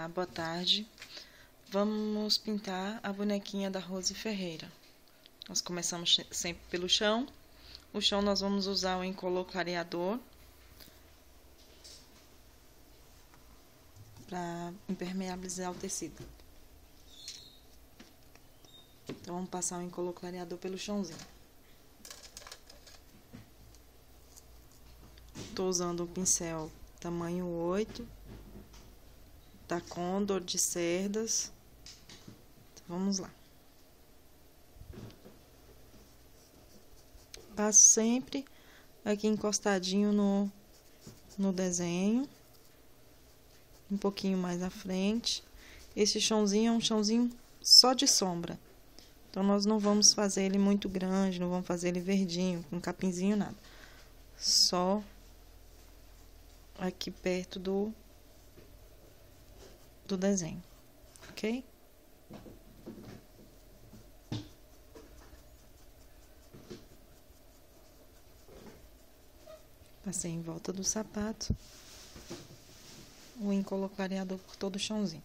Boa tarde. Vamos pintar a bonequinha da Rose Ferreira. Nós começamos sempre pelo chão. O chão nós vamos usar o incolor clareador para impermeabilizar o tecido. Então vamos passar o incolor clareador pelo chãozinho. Estou usando um pincel tamanho 8 da Condor de cerdas. Então, vamos lá. Passo sempre aqui encostadinho no desenho, um pouquinho mais à frente. Esse chãozinho é um chãozinho só de sombra, então nós não vamos fazer ele muito grande, não vamos fazer ele verdinho, com capinzinho, nada. Só aqui perto do desenho, ok? Passei em volta do sapato o incolor clareador por todo o chãozinho.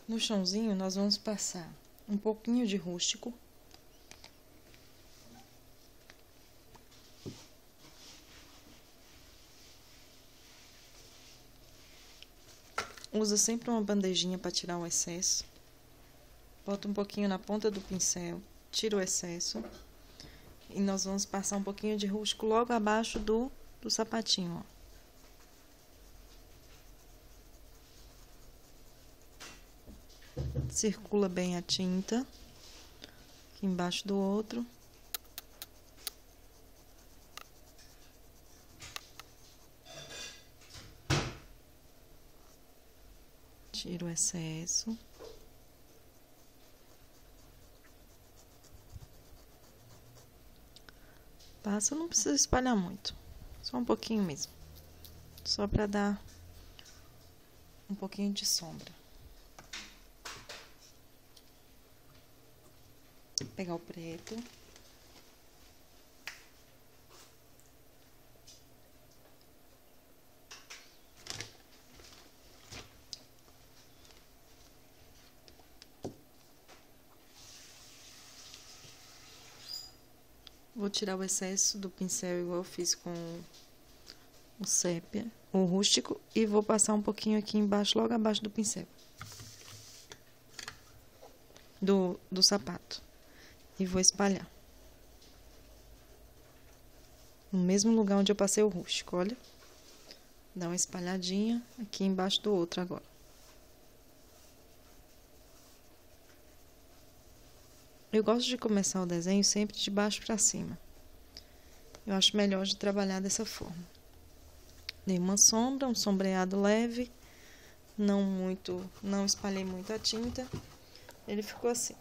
No chãozinho nós vamos passar um pouquinho de rústico. Usa sempre uma bandejinha para tirar o excesso. Bota um pouquinho na ponta do pincel, tira o excesso. E nós vamos passar um pouquinho de rústico logo abaixo do sapatinho, ó. Circula bem a tinta aqui embaixo do outro. Tira o excesso. Passa, não precisa espalhar muito, só um pouquinho mesmo, só para dar um pouquinho de sombra. Pegar o preto. Vou tirar o excesso do pincel igual eu fiz com o sépia, o rústico, e vou passar um pouquinho aqui embaixo, logo abaixo do pincel. Do sapato. E vou espalhar. No mesmo lugar onde eu passei o rústico, olha. Dá uma espalhadinha aqui embaixo do outro agora. Eu gosto de começar o desenho sempre de baixo para cima. Eu acho melhor de trabalhar dessa forma. Dei uma sombra, um sombreado leve, não espalhei muito a tinta. Ele ficou assim.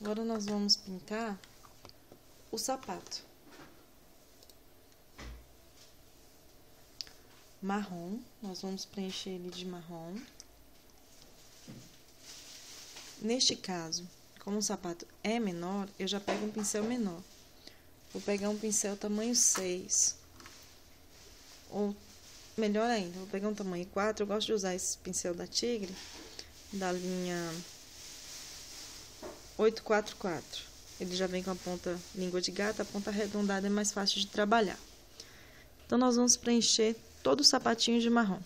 Agora nós vamos pintar o sapato. Marrom, nós vamos preencher ele de marrom. Neste caso, como o sapato é menor, eu já pego um pincel menor. Vou pegar um pincel tamanho 6. Ou, melhor ainda, vou pegar um tamanho 4. Eu gosto de usar esse pincel da Tigre, da linha 844. Ele já vem com a ponta língua de gato, a ponta arredondada é mais fácil de trabalhar. Então, nós vamos preencher todo o sapatinho de marrom.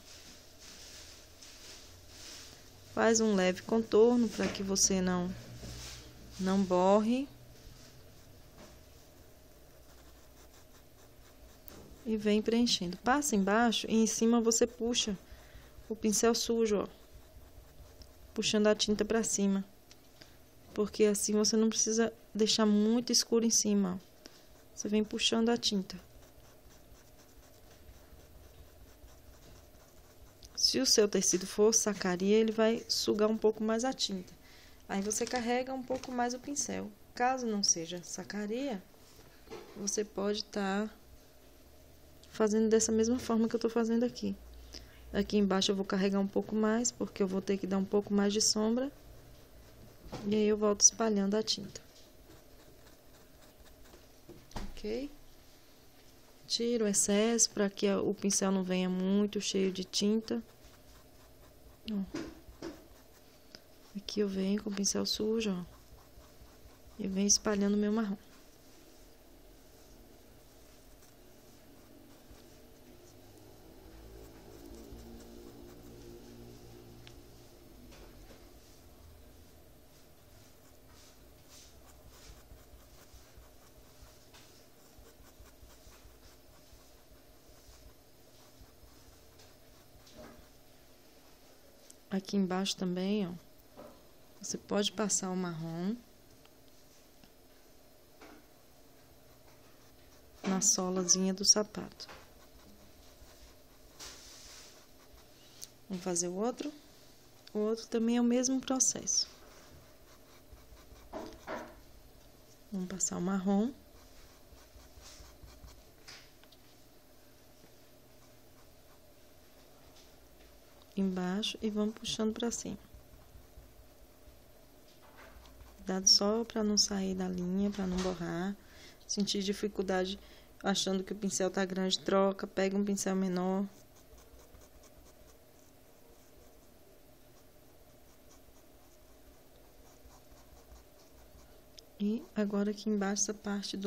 Faz um leve contorno para que você não borre. E vem preenchendo. Passa embaixo e em cima você puxa o pincel sujo, ó. Puxando a tinta para cima. Porque assim você não precisa deixar muito escuro em cima, ó. Você vem puxando a tinta. Se o seu tecido for sacaria, ele vai sugar um pouco mais a tinta. Aí você carrega um pouco mais o pincel. Caso não seja sacaria, você pode estar fazendo dessa mesma forma que eu tô fazendo aqui. Aqui embaixo eu vou carregar um pouco mais, porque eu vou ter que dar um pouco mais de sombra. E aí eu volto espalhando a tinta. Ok? Tiro o excesso para que o pincel não venha muito cheio de tinta. Ó. Aqui eu venho com o pincel sujo, ó. E venho espalhando o meu marrom. Aqui embaixo também, ó, você pode passar o marrom na solazinha do sapato. Vamos fazer o outro? O outro também é o mesmo processo. Vamos passar o marrom. Embaixo e vamos puxando pra cima. Cuidado só pra não sair da linha, pra não borrar. Sentir dificuldade achando que o pincel tá grande, troca, pega um pincel menor. E agora aqui embaixo essa parte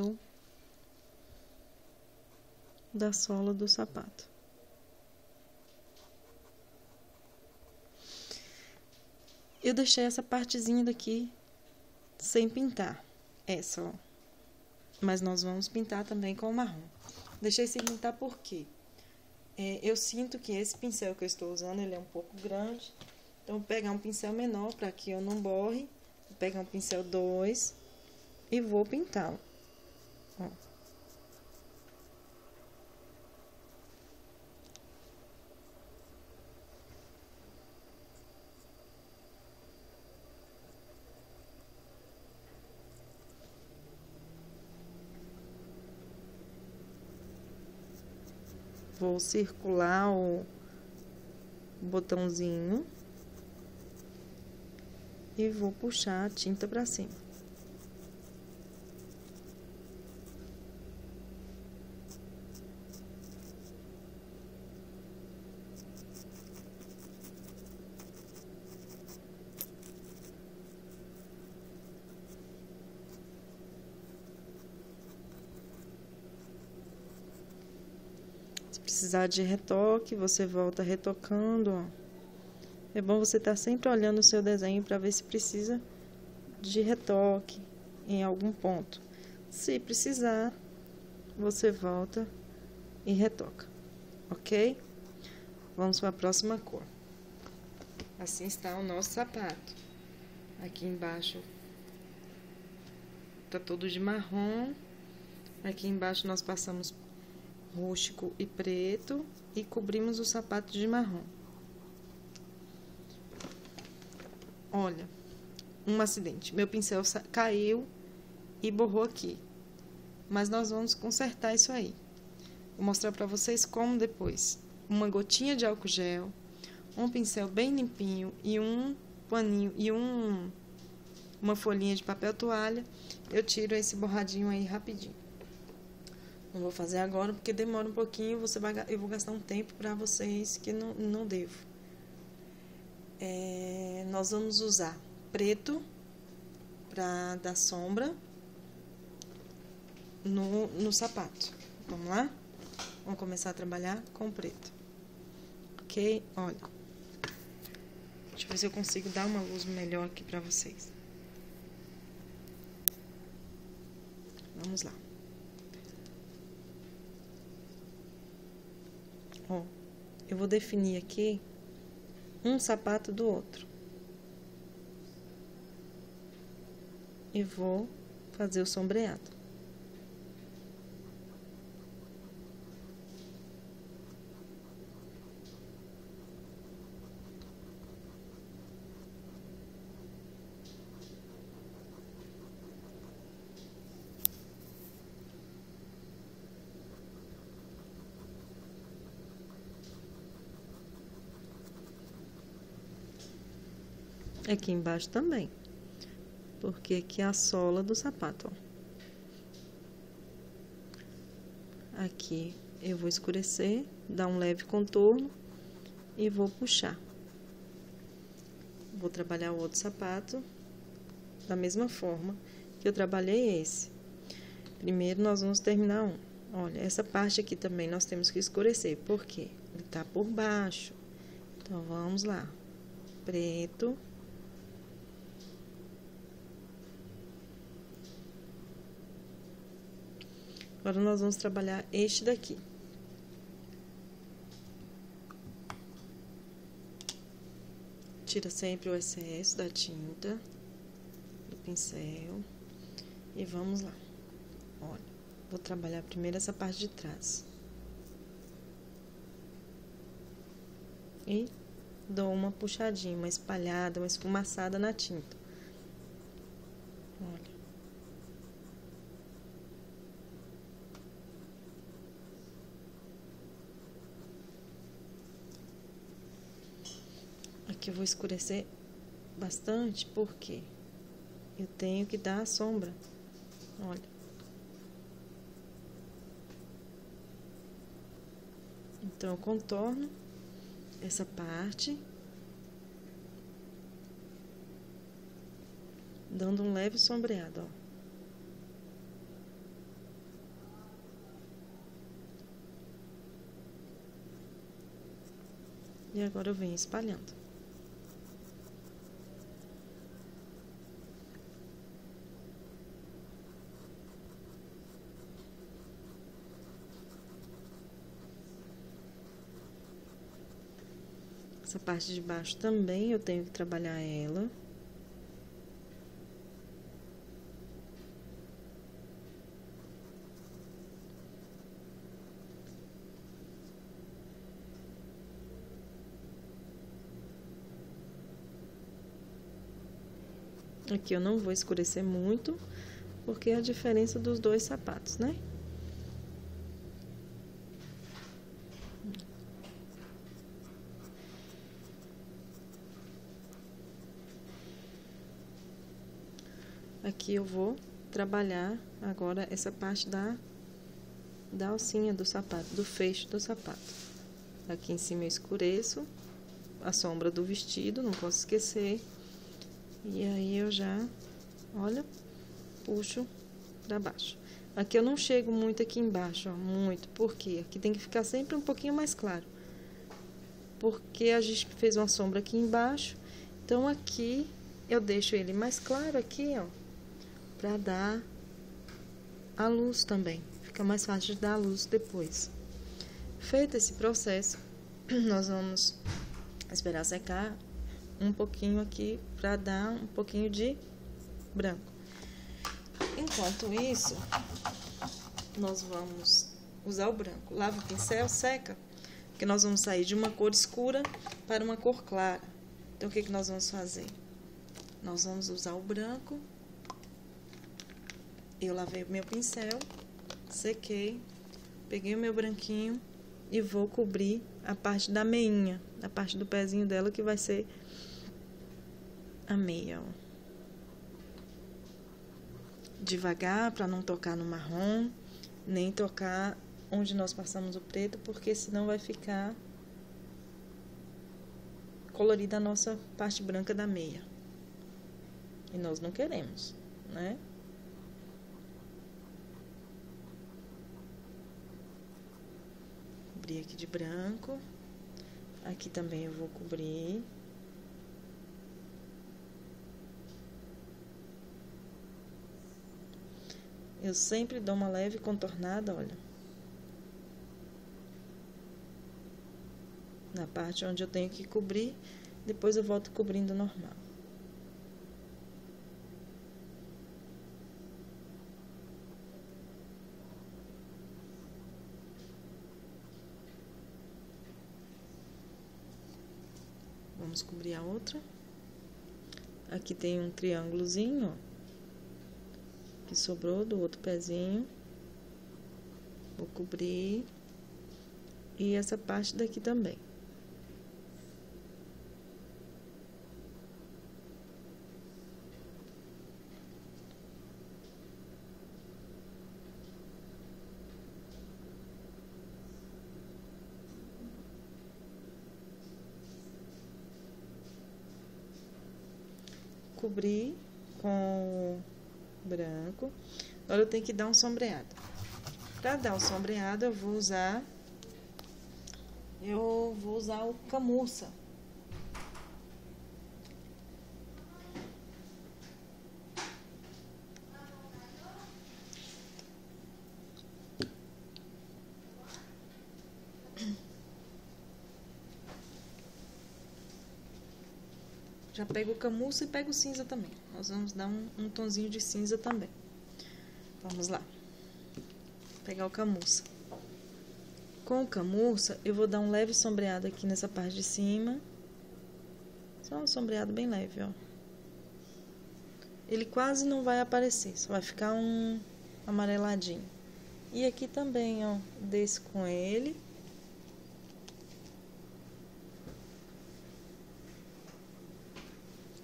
da sola do sapato. Eu deixei essa partezinha daqui sem pintar, essa, ó. Mas nós vamos pintar também com o marrom. Deixei sem pintar por quê? Eu sinto que esse pincel que eu estou usando, ele é um pouco grande. Então, vou pegar um pincel menor para que eu não borre. Vou pegar um pincel 2 e vou pintá-lo. Ó. Vou circular o botãozinho e vou puxar a tinta pra cima. Se precisar de retoque, você volta retocando, ó. É bom você estar sempre olhando o seu desenho para ver se precisa de retoque em algum ponto. Se precisar, você volta e retoca, ok? Vamos para a próxima cor. Assim está o nosso sapato. Aqui embaixo tá todo de marrom. Aqui embaixo nós passamos rústico e preto e cobrimos o sapato de marrom. Olha, um acidente. Meu pincel caiu e borrou aqui. Mas nós vamos consertar isso aí. Vou mostrar pra vocês como depois. Uma gotinha de álcool gel, um pincel bem limpinho e um paninho e uma folhinha de papel toalha. Eu tiro esse borradinho aí rapidinho. Não vou fazer agora porque demora um pouquinho. Eu vou gastar um tempo pra vocês que não devo. Nós vamos usar preto para dar sombra no sapato. Vamos lá? Vamos começar a trabalhar com preto. Ok? Olha. Deixa eu ver se eu consigo dar uma luz melhor aqui para vocês. Vamos lá. Ó, eu vou definir aqui um sapato do outro. E vou fazer o sombreado. Aqui embaixo também. porque aqui é a sola do sapato, ó. Aqui eu vou escurecer, dar um leve contorno e vou puxar. Vou trabalhar o outro sapato da mesma forma que eu trabalhei esse. Primeiro, nós vamos terminar um. Olha, essa parte aqui também nós temos que escurecer, porque ele tá por baixo. Então, vamos lá. Preto. Agora, nós vamos trabalhar este daqui. Tira sempre o excesso da tinta do pincel. E vamos lá. Olha, vou trabalhar primeiro essa parte de trás. E dou uma puxadinha, uma espalhada, uma esfumaçada na tinta. Olha. Aqui eu vou escurecer bastante, porque eu tenho que dar a sombra. Olha. Então, eu contorno essa parte, dando um leve sombreado, ó. E agora eu venho espalhando. Essa parte de baixo também eu tenho que trabalhar ela. Aqui eu não vou escurecer muito, porque é a diferença dos dois sapatos, né? Aqui eu vou trabalhar agora essa parte da alcinha do sapato, do fecho do sapato. Aqui em cima eu escureço a sombra do vestido, não posso esquecer. E aí eu já, olha, puxo pra baixo. Aqui eu não chego muito aqui embaixo, ó, muito, porque aqui tem que ficar sempre um pouquinho mais claro. Porque a gente fez uma sombra aqui embaixo, então aqui eu deixo ele mais claro aqui, ó, pra dar a luz também. Fica mais fácil de dar a luz depois. Feito esse processo, nós vamos esperar secar um pouquinho aqui para dar um pouquinho de branco. Enquanto isso, nós vamos usar o branco. Lava o pincel, seca, porque nós vamos sair de uma cor escura para uma cor clara. Então, o que que nós vamos fazer? Nós vamos usar o branco. Eu lavei o meu pincel, sequei, peguei o meu branquinho e vou cobrir a parte da meinha, a parte do pezinho dela, que vai ser a meia, ó. Devagar, para não tocar no marrom, nem tocar onde nós passamos o preto, porque senão vai ficar colorida a nossa parte branca da meia. E nós não queremos, né? Cobrir aqui de branco. Aqui também eu vou cobrir. Eu sempre dou uma leve contornada, olha. Na parte onde eu tenho que cobrir, depois eu volto cobrindo normal. Vamos cobrir a outra. Aqui tem um triângulozinho, ó, que sobrou do outro pezinho. Vou cobrir. E essa parte daqui também. cobri com branco. Agora eu tenho que dar um sombreado. Para dar o sombreado, eu vou usar o camurça. Já pego o camurça e pego o cinza também. Nós vamos dar um tonzinho de cinza também. Vamos lá. Vou pegar o camurça. Com o camurça, eu vou dar um leve sombreado aqui nessa parte de cima. Só um sombreado bem leve, ó. Ele quase não vai aparecer, só vai ficar um amareladinho. E aqui também, ó, desço com ele.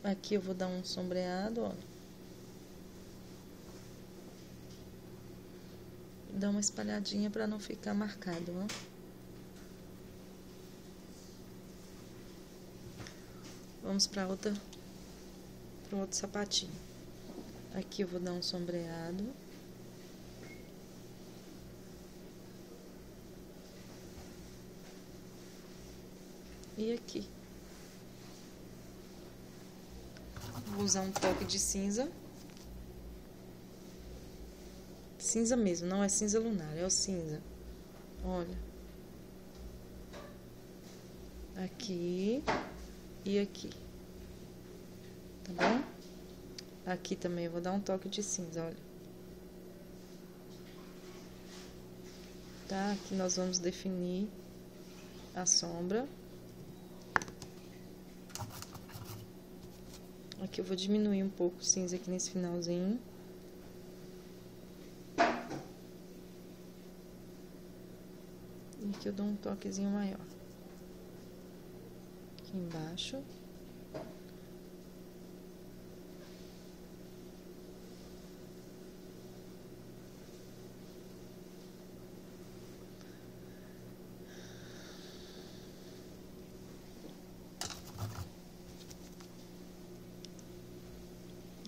Aqui eu vou dar um sombreado, ó. Dá uma espalhadinha para não ficar marcado, ó. Vamos para outro sapatinho. Aqui eu vou dar um sombreado. E aqui. Vou usar um toque de cinza. Cinza mesmo, não é cinza lunar, é o cinza. Olha. Aqui e aqui. Tá bom? Aqui também eu vou dar um toque de cinza, olha. Tá? Aqui nós vamos definir a sombra. Aqui eu vou diminuir um pouco o cinza aqui nesse finalzinho. E aqui eu dou um toquezinho maior. Aqui embaixo.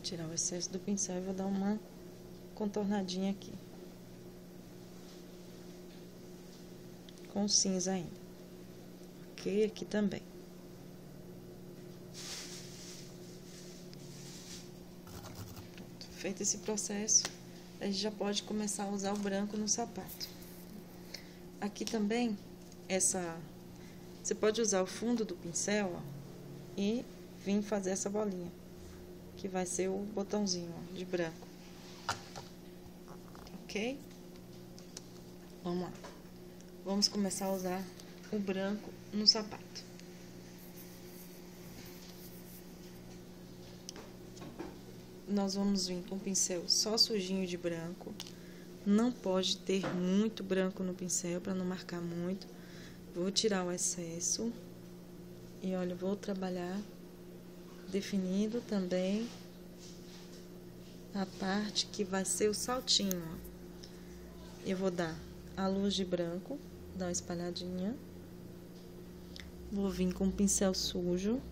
Tirar o excesso do pincel e vou dar uma contornadinha aqui. Com cinza ainda. Ok? Aqui também. Pronto. Feito esse processo, a gente já pode começar a usar o branco no sapato. Aqui também, você pode usar o fundo do pincel, ó, e vir fazer essa bolinha. Que vai ser o botãozinho, ó, de branco. Ok? Vamos lá. Vamos começar a usar o branco no sapato. Nós vamos vir com o pincel só sujinho de branco. Não pode ter muito branco no pincel para não marcar muito. Vou tirar o excesso. E olha, vou trabalhar definindo também a parte que vai ser o saltinho, ó. Eu vou dar a luz de branco, dar uma espalhadinha. Vou vir com o pincel sujo.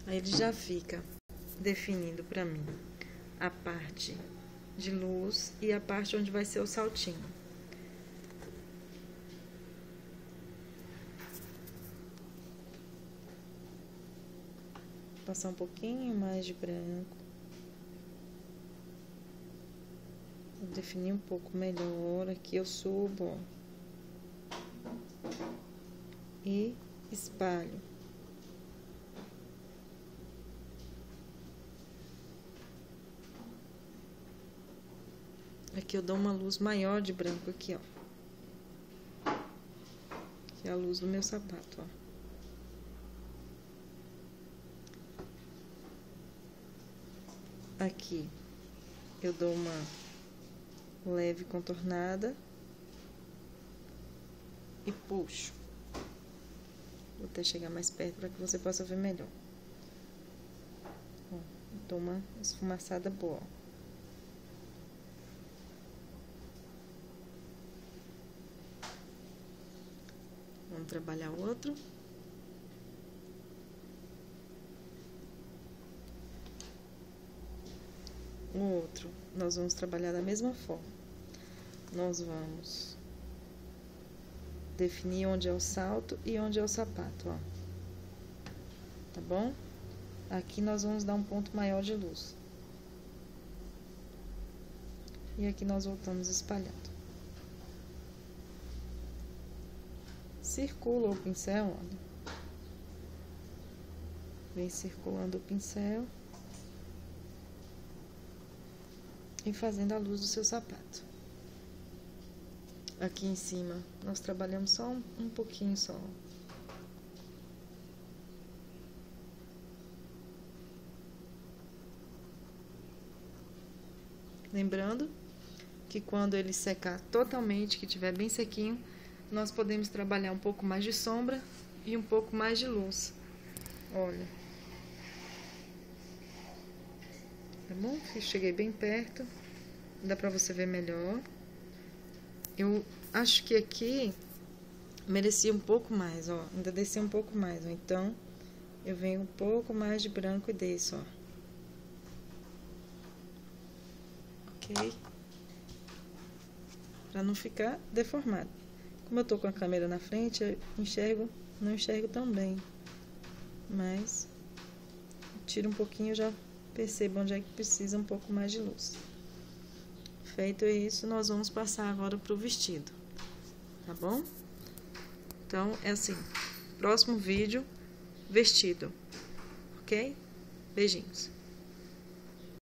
Aí ele já fica definindo pra mim a parte de luz e a parte onde vai ser o saltinho. Passar um pouquinho mais de branco. Vou definir um pouco melhor. Aqui eu subo, ó, e espalho. Aqui eu dou uma luz maior de branco aqui, ó. Que é a luz do meu sapato, ó. Aqui eu dou uma leve contornada e puxo. Vou até chegar mais perto para que você possa ver melhor. Ó, dou uma esfumaçada boa, ó. Vamos trabalhar outro. O outro, nós vamos trabalhar da mesma forma. Nós vamos definir onde é o salto e onde é o sapato, ó. Tá bom? Aqui nós vamos dar um ponto maior de luz. E aqui nós voltamos espalhando. Circula o pincel, olha. Vem circulando o pincel e fazendo a luz do seu sapato. Aqui em cima, nós trabalhamos só um pouquinho só. Lembrando que quando ele secar totalmente, que estiver bem sequinho, nós podemos trabalhar um pouco mais de sombra e um pouco mais de luz. Olha. Tá bom? Eu cheguei bem perto. Dá pra você ver melhor. Eu acho que aqui merecia um pouco mais, ó. Ainda desci um pouco mais, ó. Então, eu venho um pouco mais de branco e desço, ó. Ok? Pra não ficar deformado. Como eu tô com a câmera na frente, eu não enxergo tão bem. Mas, tiro um pouquinho, já percebo onde é que precisa um pouco mais de luz. Feito isso, nós vamos passar agora pro vestido. Tá bom? Então, é assim. Próximo vídeo, vestido. Ok? Beijinhos.